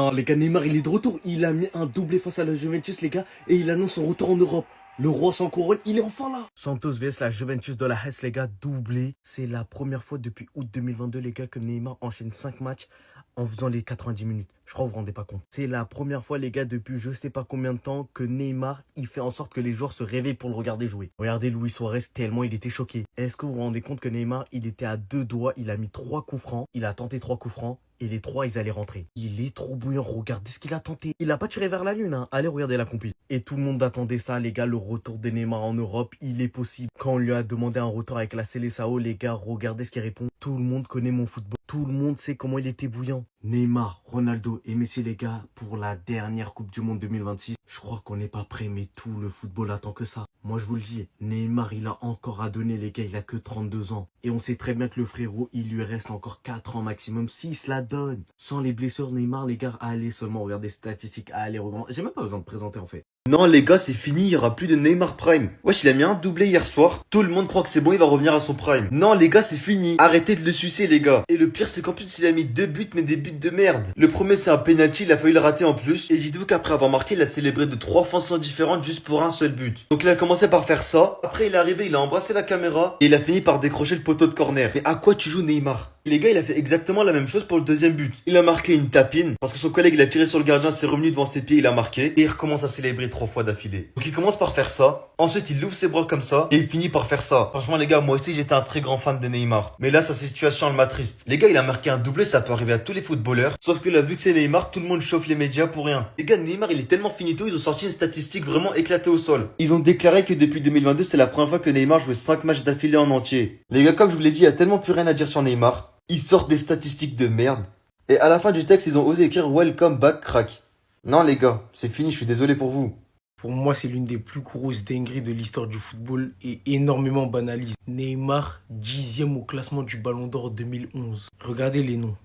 Non, les gars, Neymar, il est de retour. Il a mis un doublé face à la Juventus, les gars, et il annonce son retour en Europe. Le roi sans couronne, il est enfin là. Santos vs la Juventus de la Hesse, les gars, doublé. C'est la première fois depuis août 2022, les gars, que Neymar enchaîne 5 matchs en faisant les 90 minutes. Je crois que vous vous rendez pas compte. C'est la première fois, les gars, depuis je sais pas combien de temps, que Neymar, il fait en sorte que les joueurs se réveillent pour le regarder jouer. Regardez Luis Suarez, tellement il était choqué. Est-ce que vous vous rendez compte que Neymar, il était à deux doigts, il a mis 3 coups francs, il a tenté 3 coups francs, et les 3, ils allaient rentrer. Il est trop bouillant, regardez ce qu'il a tenté. Il a pas tiré vers la lune, hein. Allez regarder la compil. Et tout le monde attendait ça, les gars, le retour de Neymar en Europe, il est possible. Quand on lui a demandé un retour avec la Seleção, les gars, regardez ce qu'il répond. Tout le monde connaît mon football. Tout le monde sait comment il était bouillant. Neymar, Ronaldo et Messi, les gars, pour la dernière Coupe du Monde 2026. Je crois qu'on n'est pas prêt, mais tout le football attend que ça. Moi, je vous le dis, Neymar, il a encore à donner, les gars, il a que 32 ans. Et on sait très bien que le frérot, il lui reste encore 4 ans maximum, s'il se la donne. Sans les blessures, Neymar, les gars, allez seulement regarder les statistiques, allez regarder. J'ai même pas besoin de présenter, en fait. Non les gars, c'est fini, il y aura plus de Neymar Prime. Wesh, il a mis un doublé hier soir. Tout le monde croit que c'est bon, il va revenir à son prime. Non les gars, c'est fini. Arrêtez de le sucer les gars. Et le pire c'est qu'en plus il a mis 2 buts mais des buts de merde. Le premier c'est un penalty, il a failli le rater en plus. Et dites-vous qu'après avoir marqué, il a célébré de 3 façons différentes juste pour un seul but. Donc il a commencé par faire ça. Après il est arrivé, il a embrassé la caméra. Et il a fini par décrocher le poteau de corner. Mais à quoi tu joues Neymar? Et les gars, il a fait exactement la même chose pour le deuxième but. Il a marqué une tapine, parce que son collègue il a tiré sur le gardien, c'est revenu devant ses pieds, il a marqué, et il recommence à célébrer 3 fois d'affilée. Donc il commence par faire ça, ensuite il ouvre ses bras comme ça, et il finit par faire ça. Franchement les gars, moi aussi j'étais un très grand fan de Neymar. Mais là sa situation elle m'attriste. Les gars, il a marqué un doublé, ça peut arriver à tous les footballeurs, sauf que là vu que c'est Neymar, tout le monde chauffe les médias pour rien. Les gars, Neymar il est tellement finito, ils ont sorti une statistique vraiment éclatée au sol. Ils ont déclaré que depuis 2022 c'est la première fois que Neymar jouait 5 matchs d'affilée en entier. Les gars, comme je vous l'ai dit, il y a tellement plus rien à dire sur Neymar. Ils sortent des statistiques de merde. Et à la fin du texte, ils ont osé écrire Welcome back, crack. Non, les gars, c'est fini, je suis désolé pour vous. Pour moi, c'est l'une des plus grosses dingueries de l'histoire du football et énormément banalisée. Neymar, 10e au classement du Ballon d'Or 2011. Regardez les noms.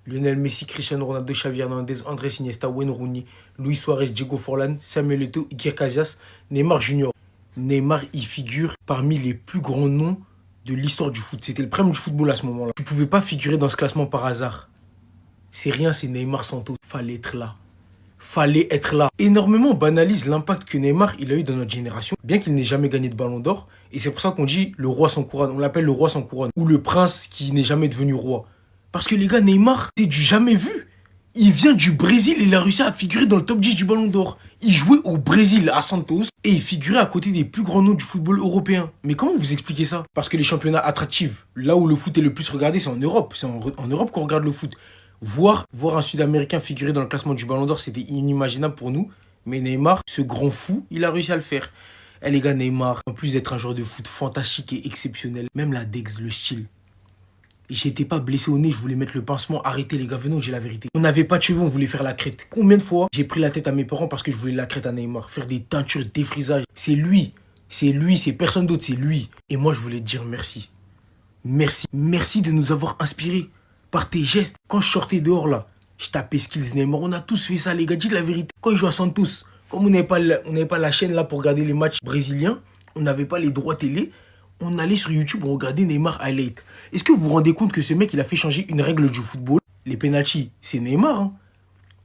Lionel Messi, Cristiano Ronaldo, Xavi Hernandez, Andrés Iniesta, Wayne Rooney, Luis Suarez, Diego Forlán, Samuel Eto'o, Iker Casillas, Neymar Junior. Neymar y figure parmi les plus grands noms de l'histoire du foot. C'était le prime du football à ce moment-là. Tu pouvais pas figurer dans ce classement par hasard. C'est rien, c'est Neymar Santos. Fallait être là. Fallait être là. Énormément banalise l'impact que Neymar il a eu dans notre génération, bien qu'il n'ait jamais gagné de ballon d'or. Et c'est pour ça qu'on dit le roi sans couronne. On l'appelle le roi sans couronne. Ou le prince qui n'est jamais devenu roi. Parce que les gars, Neymar, c'est du jamais vu. Il vient du Brésil et il a réussi à figurer dans le top 10 du ballon d'or. Il jouait au Brésil, à Santos, et il figurait à côté des plus grands noms du football européen. Mais comment vous expliquez ça? Parce que les championnats attractifs, là où le foot est le plus regardé, c'est en Europe. C'est en Europe qu'on regarde le foot. Voir un Sud-Américain figurer dans le classement du Ballon d'Or, c'était inimaginable pour nous. Mais Neymar, ce grand fou, il a réussi à le faire. Eh les gars, Neymar, en plus d'être un joueur de foot fantastique et exceptionnel, même la Dex, le style. J'étais pas blessé au nez, je voulais mettre le pincement. Arrêtez les gars, venez, j'ai la vérité. On n'avait pas de cheveux, on voulait faire la crête. Combien de fois j'ai pris la tête à mes parents parce que je voulais la crête à Neymar? Faire des teintures, des frisages. C'est lui, c'est personne d'autre, c'est lui. Et moi, je voulais te dire merci. Merci. Merci de nous avoir inspirés par tes gestes. Quand je sortais dehors là, je tapais Skills Neymar. On a tous fait ça, les gars. Dites la vérité. Quand il joue à Santos, comme on n'avait pas la chaîne là pour regarder les matchs brésiliens, on n'avait pas les droits télé, on allait sur YouTube, on regardait Neymar highlight. Est-ce que vous vous rendez compte que ce mec, il a fait changer une règle du football? Les pénaltys, c'est Neymar. Hein.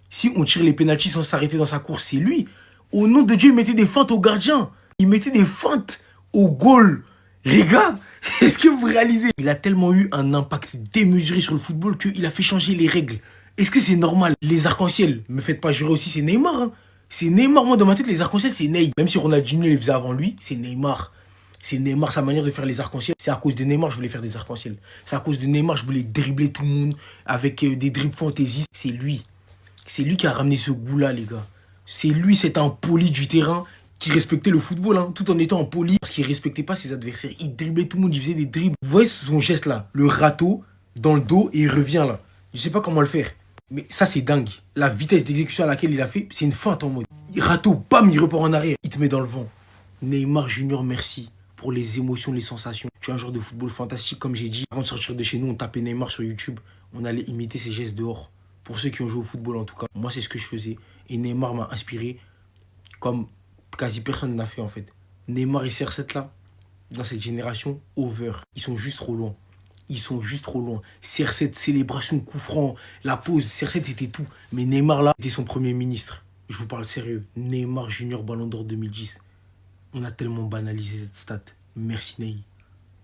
Si on tire les pénaltys sans s'arrêter dans sa course, c'est lui. Au nom de Dieu, il mettait des feintes au gardien. Il mettait des feintes au goal. Les gars, est-ce que vous réalisez? Il a tellement eu un impact démesuré sur le football qu'il a fait changer les règles. Est-ce que c'est normal? Les arcs-en-ciel, me faites pas jurer aussi, c'est Neymar. Hein. C'est Neymar, moi dans ma tête, les arcs-en-ciel, c'est Ney. Même si Ronaldinho les faisait avant lui, c'est Neymar. C'est Neymar, sa manière de faire les arcs-en-ciel. C'est à cause de Neymar que je voulais faire des arcs-en-ciel. C'est à cause de Neymar que je voulais dribbler tout le monde avec des dribbles fantaisistes. C'est lui. C'est lui qui a ramené ce goût-là, les gars. C'est lui, c'est un poli du terrain qui respectait le football, hein, tout en étant en poli. Parce qu'il respectait pas ses adversaires. Il driblait tout le monde, il faisait des dribbles. Vous voyez son geste-là, le râteau dans le dos et il revient là. Je sais pas comment le faire. Mais ça, c'est dingue. La vitesse d'exécution à laquelle il a fait, c'est une feinte en mode. Râteau, bam, il repart en arrière. Il te met dans le vent. Neymar Junior, merci pour les émotions, les sensations. Tu es un joueur de football fantastique, comme j'ai dit. Avant de sortir de chez nous, on tapait Neymar sur YouTube. On allait imiter ses gestes dehors. Pour ceux qui ont joué au football, en tout cas. Moi, c'est ce que je faisais. Et Neymar m'a inspiré comme quasi personne n'a fait, en fait. Neymar et CR7, là, dans cette génération, over. Ils sont juste trop loin. Ils sont juste trop loin. CR7, célébration, coup franc, la pause, CR7 était tout. Mais Neymar, là, était son premier ministre. Je vous parle sérieux. Neymar Junior Ballon d'Or 2010. On a tellement banalisé cette stat. Merci Ney.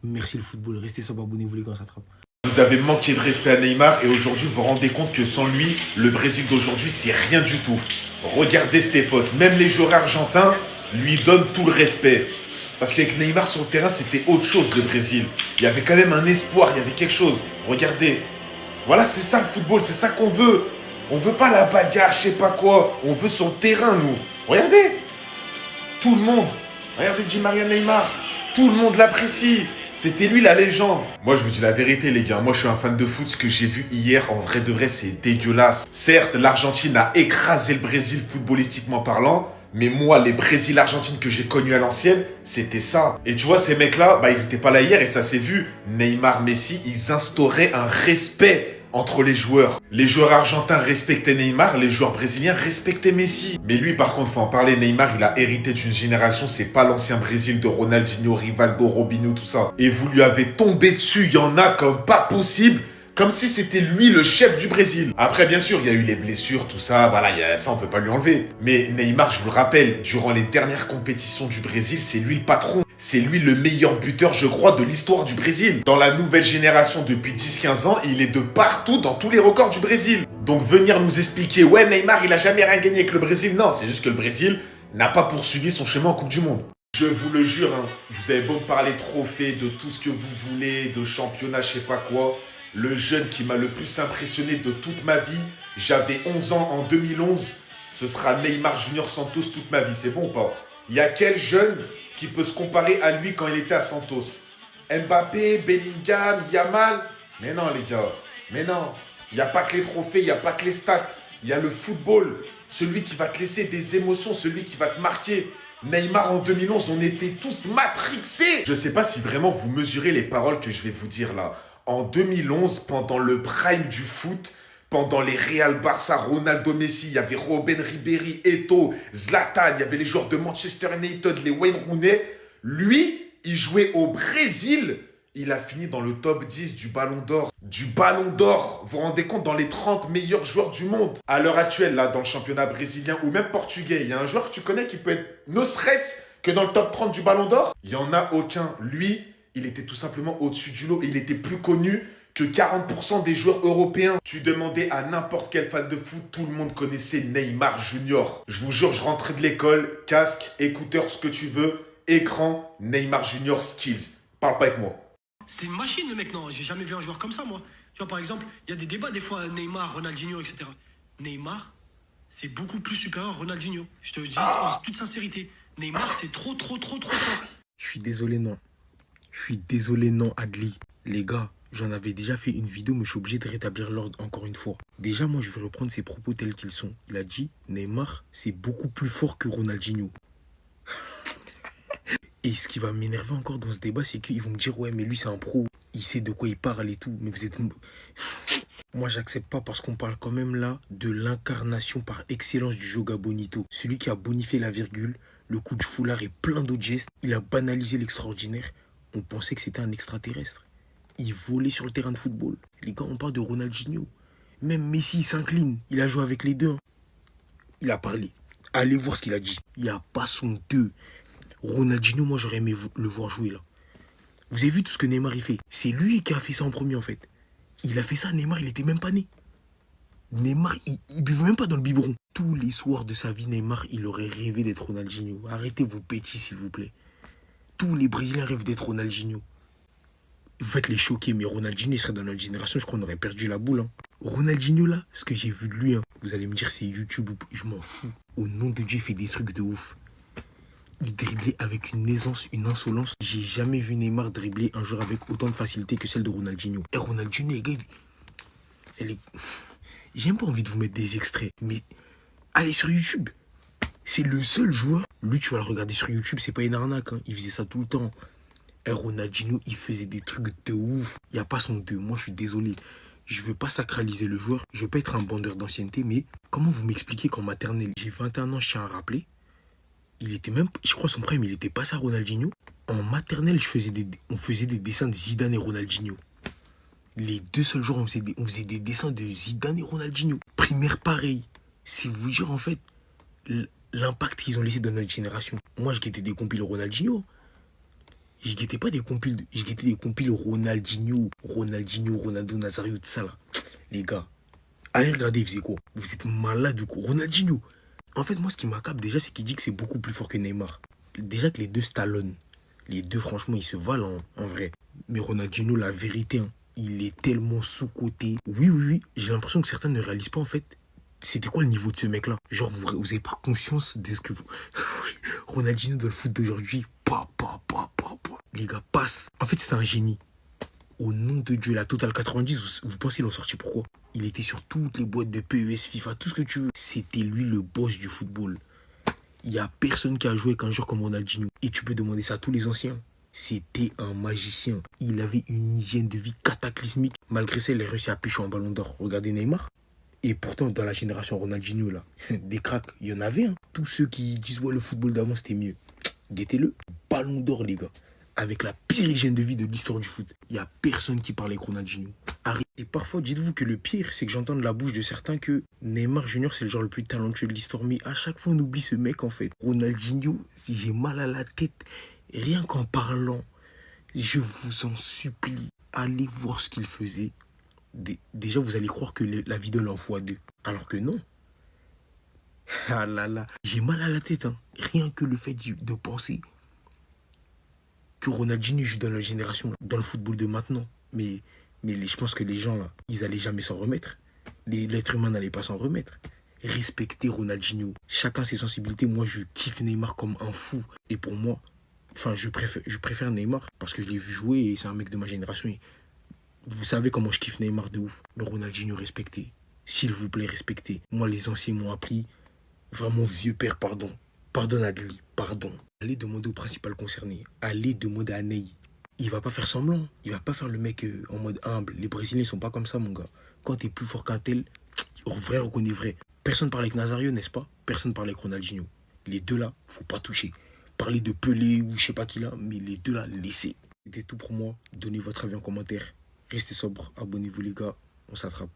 Merci le football. Restez sur abonnez-vous les gars, ça attrape. Vous avez manqué de respect à Neymar et aujourd'hui vous vous rendez compte que sans lui, le Brésil d'aujourd'hui c'est rien du tout. Regardez cette époque, même les joueurs argentins lui donnent tout le respect. Parce qu'avec Neymar sur le terrain c'était autre chose le Brésil. Il y avait quand même un espoir, il y avait quelque chose. Regardez, voilà c'est ça le football, c'est ça qu'on veut. On veut pas la bagarre, je sais pas quoi, on veut son terrain nous. Regardez, tout le monde, regardez Di Maria Neymar, tout le monde l'apprécie. C'était lui la légende. Moi je vous dis la vérité les gars, moi je suis un fan de foot, ce que j'ai vu hier en vrai de vrai c'est dégueulasse. Certes l'Argentine a écrasé le Brésil footballistiquement parlant, mais moi les Brésil-Argentine que j'ai connus à l'ancienne, c'était ça. Et tu vois ces mecs là, bah ils étaient pas là hier et ça s'est vu. Neymar, Messi, ils instauraient un respect entre les joueurs. Les joueurs argentins respectaient Neymar, les joueurs brésiliens respectaient Messi. Mais lui par contre, faut en parler, Neymar il a hérité d'une génération, c'est pas l'ancien Brésil de Ronaldinho, Rivaldo, Robinho, tout ça. Et vous lui avez tombé dessus, il y en a comme pas possible. Comme si c'était lui le chef du Brésil. Après, bien sûr, il y a eu les blessures, tout ça, voilà, ça on peut pas lui enlever. Mais Neymar, je vous le rappelle, durant les dernières compétitions du Brésil, c'est lui le patron. C'est lui le meilleur buteur, je crois, de l'histoire du Brésil. Dans la nouvelle génération, depuis 10-15 ans, il est de partout dans tous les records du Brésil. Donc venir nous expliquer, ouais, Neymar, il a jamais rien gagné avec le Brésil. Non, c'est juste que le Brésil n'a pas poursuivi son chemin en Coupe du Monde. Je vous le jure, hein, vous avez beau me parler trophée, de tout ce que vous voulez, de championnat, je sais pas quoi. Le jeune qui m'a le plus impressionné de toute ma vie, j'avais 11 ans en 2011, ce sera Neymar Junior Santos toute ma vie, c'est bon ou pas? Il y a quel jeune qui peut se comparer à lui quand il était à Santos? Mbappé, Bellingham, Yamal? Mais non les gars, mais non. Il n'y a pas que les trophées, il n'y a pas que les stats. Il y a le football, celui qui va te laisser des émotions, celui qui va te marquer. Neymar en 2011, on était tous matrixés. Je ne sais pas si vraiment vous mesurez les paroles que je vais vous dire là. En 2011, pendant le prime du foot, pendant les Real Barça, Ronaldo Messi, il y avait Robben Ribéry, Eto'o, Zlatan, il y avait les joueurs de Manchester United, les Wayne Rooney. Lui, il jouait au Brésil. Il a fini dans le top 10 du Ballon d'Or. Du Ballon d'Or, vous vous rendez compte, dans les 30 meilleurs joueurs du monde. À l'heure actuelle, là, dans le championnat brésilien ou même portugais, il y a un joueur que tu connais qui peut être ne serait-ce que dans le top 30 du Ballon d'Or. Il n'y en a aucun. Lui, il était tout simplement au-dessus du lot et il était plus connu que 40% des joueurs européens. Tu demandais à n'importe quel fan de foot, tout le monde connaissait Neymar Junior. Je vous jure, je rentrais de l'école, casque, écouteurs, ce que tu veux, écran, Neymar Junior skills. Parle pas avec moi. C'est une machine le mec, non, j'ai jamais vu un joueur comme ça moi. Tu vois par exemple, il y a des débats des fois Neymar, Ronaldinho, etc. Neymar, c'est beaucoup plus supérieur à Ronaldinho. Je te le dis en toute sincérité. Neymar, c'est trop fort. Je suis désolé, non. Je suis désolé, non, Adli. Les gars, j'en avais déjà fait une vidéo, mais je suis obligé de rétablir l'ordre encore une fois. Déjà, moi, je vais reprendre ses propos tels qu'ils sont. Il a dit, Neymar, c'est beaucoup plus fort que Ronaldinho. Et ce qui va m'énerver encore dans ce débat, c'est qu'ils vont me dire, ouais, mais lui, c'est un pro. Il sait de quoi il parle et tout. Mais vous êtes... Moi, j'accepte pas parce qu'on parle quand même là de l'incarnation par excellence du Joga Bonito. Celui qui a bonifié la virgule, le coup de foulard et plein d'autres gestes. Il a banalisé l'extraordinaire. On pensait que c'était un extraterrestre. Il volait sur le terrain de football. Les gars, on parle de Ronaldinho. Même Messi, il s'incline. Il a joué avec les deux. Il a parlé. Allez voir ce qu'il a dit. Il n'y a pas son deux. Ronaldinho, moi, j'aurais aimé le voir jouer là. Vous avez vu tout ce que Neymar il fait? C'est lui qui a fait ça en premier en fait. Il a fait ça, Neymar, il était même pas né. Neymar, il buvait même pas dans le biberon. Tous les soirs de sa vie, Neymar, il aurait rêvé d'être Ronaldinho. Arrêtez vos bêtises, s'il vous plaît. Tous les Brésiliens rêvent d'être Ronaldinho. Vous faites les choquer, mais Ronaldinho, il serait dans notre génération, je crois qu'on aurait perdu la boule. Hein. Ronaldinho, là, ce que j'ai vu de lui, hein, vous allez me dire c'est YouTube, je m'en fous. Au nom de Dieu, il fait des trucs de ouf. Il driblait avec une aisance, une insolence. J'ai jamais vu Neymar dribbler un joueur avec autant de facilité que celle de Ronaldinho. Et Ronaldinho, les gars, j'ai même pas envie de vous mettre des extraits, mais allez sur YouTube. C'est le seul joueur. Lui, tu vas le regarder sur YouTube, c'est pas une arnaque. Hein. Il faisait ça tout le temps. Et Ronaldinho, il faisait des trucs de ouf. Il n'y a pas son deux. Moi, je suis désolé. Je veux pas sacraliser le joueur. Je veux pas être un bandeur d'ancienneté, mais comment vous m'expliquez qu'en maternelle, j'ai 21 ans, je tiens à rappeler, il était même, je crois son prime, il était pas ça Ronaldinho. En maternelle, on faisait des dessins de Zidane et Ronaldinho. Les deux seuls jours, on faisait des dessins de Zidane et Ronaldinho. Primaire, pareil. C'est vous dire, en fait, l'impact qu'ils ont laissé dans notre génération. Moi, je guettais des compiles Ronaldinho. Je guettais pas des compiles, je guettais des compiles Ronaldinho, Ronaldo Nazario, tout ça là. Les gars, allez regarder, il faisait quoi? Vous êtes malade ou quoi? Ronaldinho. En fait, moi, ce qui m'accable déjà, c'est qu'il dit que c'est beaucoup plus fort que Neymar. Déjà que les deux stallonnent. Les deux, franchement, ils se valent en vrai. Mais Ronaldinho, la vérité, hein, il est tellement sous-coté. Oui. J'ai l'impression que certains ne réalisent pas, en fait, c'était quoi le niveau de ce mec-là. Genre, vous avez pas conscience de ce que vous... Ronaldinho dans le foot d'aujourd'hui, les gars, passe. En fait, c'est un génie. Au nom de Dieu, la Total 90, vous pensez qu'ils l'ont sorti pourquoi? Il était sur toutes les boîtes de PES, FIFA, tout ce que tu veux. C'était lui le boss du football. Il n'y a personne qui a joué avec un joueur comme Ronaldinho. Et tu peux demander ça à tous les anciens. C'était un magicien. Il avait une hygiène de vie cataclysmique. Malgré ça, il a réussi à pêcher un ballon d'or. Regardez Neymar. Et pourtant, dans la génération Ronaldinho, là, des cracks, il y en avait. Hein. Tous ceux qui disent, ouais, le football d'avant, c'était mieux. Guettez-le. Ballon d'or, les gars. Avec la pire hygiène de vie de l'histoire du foot. Il n'y a personne qui parlait avec Ronaldinho. Arrête. Et parfois, dites-vous que le pire, c'est que j'entends de la bouche de certains que Neymar Junior, c'est le joueur le plus talentueux de l'histoire. Mais à chaque fois, on oublie ce mec, en fait. Ronaldinho, si j'ai mal à la tête, rien qu'en parlant, je vous en supplie, allez voir ce qu'il faisait. Déjà, vous allez croire que la vidéo l'en x2. Alors que non. Ah là là. J'ai mal à la tête. Hein. Rien que le fait de penser que Ronaldinho joue dans la génération, dans le football de maintenant. Mais je pense que les gens, là, ils allaient jamais s'en remettre. L'être humain n'allait pas s'en remettre. Respectez Ronaldinho. Chacun ses sensibilités. Moi, je kiffe Neymar comme un fou. Et pour moi, enfin, je préfère Neymar parce que je l'ai vu jouer et c'est un mec de ma génération. Et vous savez comment je kiffe Neymar de ouf. Mais Ronaldinho, respectez. S'il vous plaît, respectez. Moi, les anciens m'ont appris. Vraiment, vieux père, pardon. Pardonne Adli, pardon. Allez demander au principal concerné. Allez demander à Ney. Il va pas faire semblant. Il va pas faire le mec en mode humble. Les Brésiliens, ils sont pas comme ça, mon gars. Quand t'es plus fort qu'un tel, vrai reconnaît vrai. Personne parle avec Nazario, n'est-ce pas? Personne parle avec Ronaldinho. Les deux là, faut pas toucher. Parler de Pelé ou je sais pas qui là, mais les deux là, laissez. C'était tout pour moi. Donnez votre avis en commentaire. Restez sobre, abonnez-vous les gars. On s'attrape.